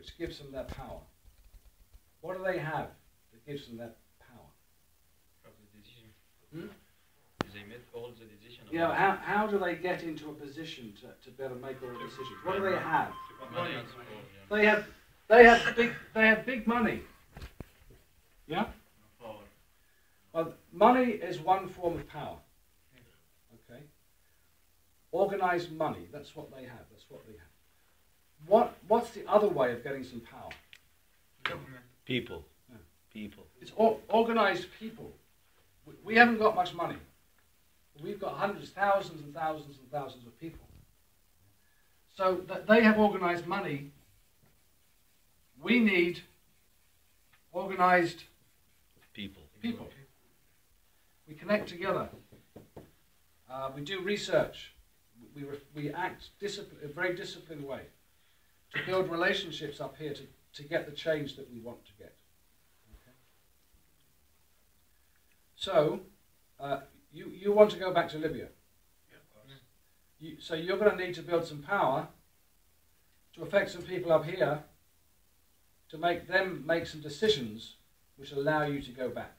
which gives them their power? What do they have that gives them their power? The decision. Hmm? They make all the decision. Yeah, how do they get into a position to be able to make all the decisions? What do they have? Money and support, yeah. They have big money. Yeah? Power. Well, money is one form of power. Okay? Organized money, that's what they have. That's what they have. What's the other way of getting some power? Government. People. Yeah. People. It's organized people. We haven't got much money. We've got hundreds, thousands and thousands and thousands of people. So they have organized money. We need organized People. people. We connect together. We do research. We act a very disciplined way to build relationships up here to get the change that we want to get. Okay. So, you want to go back to Libya. So you're going to need to build some power to affect some people up here to make them make some decisions which allow you to go back.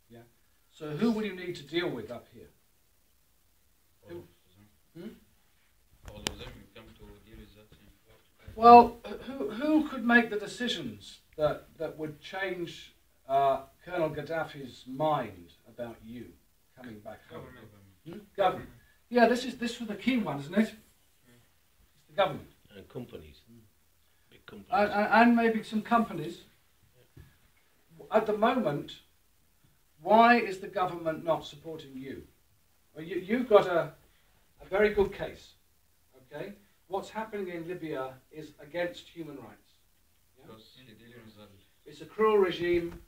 Yeah. So who will you need to deal with up here? All of them. All of them, you come to deal with that thing. Well, who could make the decisions that would change Colonel Gaddafi's mind about you coming back home? Government. Government. Yeah, this was the key one, isn't it? It's the government. And companies. Big companies. And maybe some companies. At the moment, why is the government not supporting you? Well, you've got a very good case. Okay? What's happening in Libya is against human rights. Yeah? Because he dealing with that. It's a cruel regime.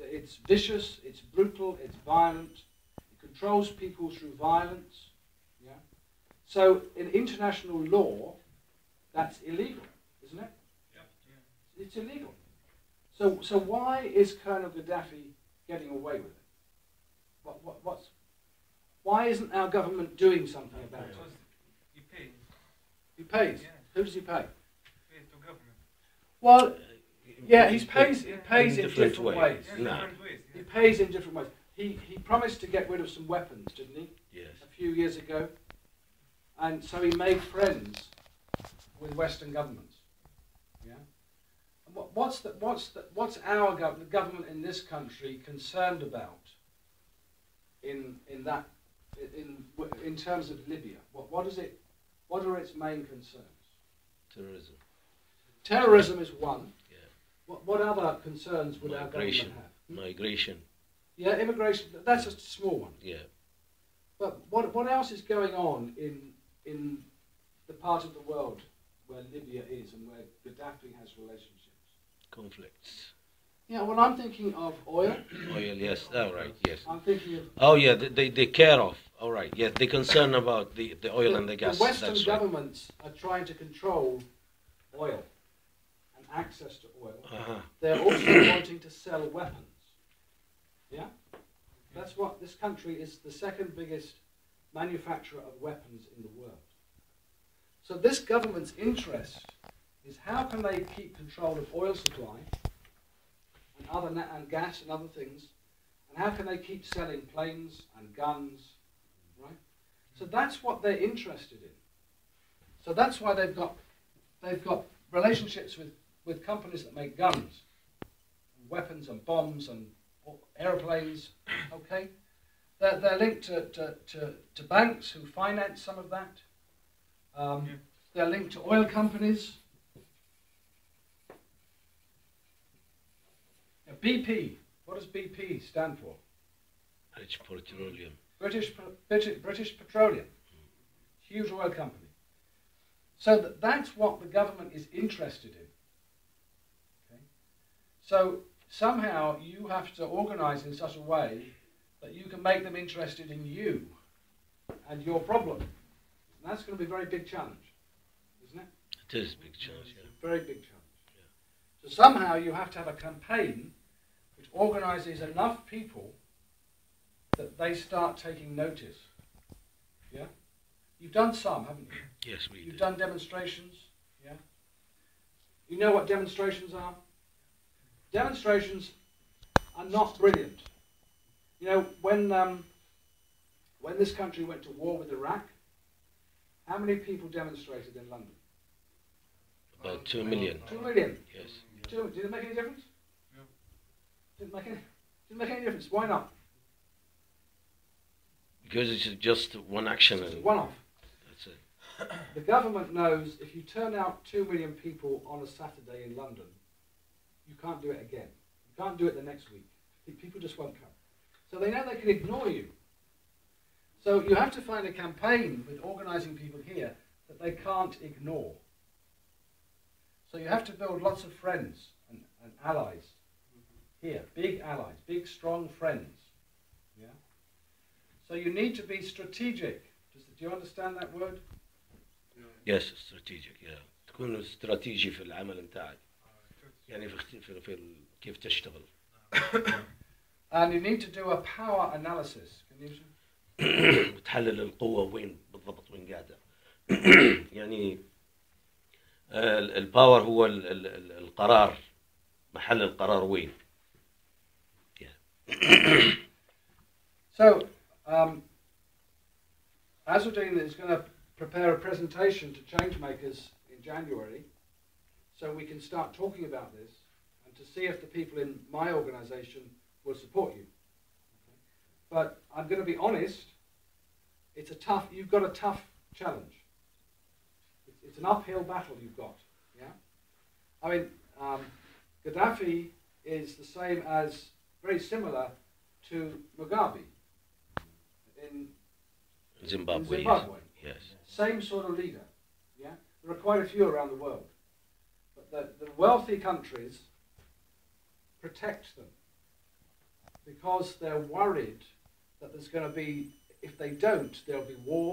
It's vicious, it's brutal, it's violent. It controls people through violence. Yeah? So in international law, that's illegal, isn't it? Yeah. It's illegal. So why is Colonel Gaddafi getting away with it? Why isn't our government doing something about it? Because he pays. He pays. Yeah. Who does he pay? He pays to government. Well, yeah, he pays in different ways. ways. Yeah, No. different ways. He Yeah. pays in different ways. He promised to get rid of some weapons, didn't he? Yes. A few years ago. And so he made friends with Western governments. Yeah. And what's our government in this country concerned about in terms of Libya? What are its main concerns? Terrorism. Terrorism is one. Yeah. What other concerns would our Migration. government have? Migration. Yeah, immigration. That's a small one. Yeah. But what else is going on in the part of the world where Libya is and where Gaddafi has relationships? Conflicts. Yeah, well, I'm thinking of oil. Oil, yes. All right, yes. I'm thinking of Oh, yeah, they care of. All right, yes. They're concerned about the oil and the gas. The Western That's right. governments are trying to control oil and access to oil. Uh-huh. They're also wanting to sell weapons. Yeah? That's what this country is, the second biggest manufacturer of weapons in the world. So this government's interest is how can they keep control of oil supply and gas and other things, and how can they keep selling planes and guns, right? So that's what they're interested in. So that's why they've got relationships with companies that make guns, and weapons and bombs and aeroplanes. Okay, they're linked to banks who finance some of that. They're linked to oil companies. BP. What does BP stand for? British Petroleum. British Petroleum. Huge oil company. So that's what the government is interested in. Okay? So somehow you have to organize in such a way that you can make them interested in you and your problem. And that's going to be a very big challenge, isn't it? It is a big challenge, yeah. Very big challenge. Yeah. So somehow you have to have a campaign which organizes enough people that they start taking notice. Yeah? You've done some, haven't you? Yes, we You've did. done demonstrations, yeah? You You know what demonstrations are? Demonstrations are not brilliant. You know, when this country went to war with Iraq, how many people demonstrated in London? About 2 million. 2 million. Yes. Did it make any difference? No. Didn't make any difference. Why not? Because it's just one action. It's a And one-off. that's it. The government knows if you turn out 2 million people on a Saturday in London, you can't do it again. You can't do it the next week. People just won't come. So they know they can ignore you. So you have to find a campaign with organising people here that they can't ignore. So you have to build lots of friends and allies here, big allies, big strong friends. Yeah. So you need to be strategic. Do you understand that word? Yes, strategic. Yeah. تكون استراتيجي في العمل بتاعك. يعني كيف تشتغل. And you need to do a power analysis. Can you? بتحلل القوة وين بالضبط وين قاعدة. يعني الباور هو القرار، محل القرار وين. So, Azudine is going to prepare a presentation to change makers in January, so we can start talking about this and to see if the people in my organisation will support you. But I'm going to be honest, you've got a tough challenge. It's an uphill battle you've got, yeah? I mean, Gaddafi is the same as, very similar to Mugabe in Zimbabwe. Yes. Same sort of leader, yeah? There are quite a few around the world. But the wealthy countries protect them because they're worried that there's going to be, if they don't, there'll be war,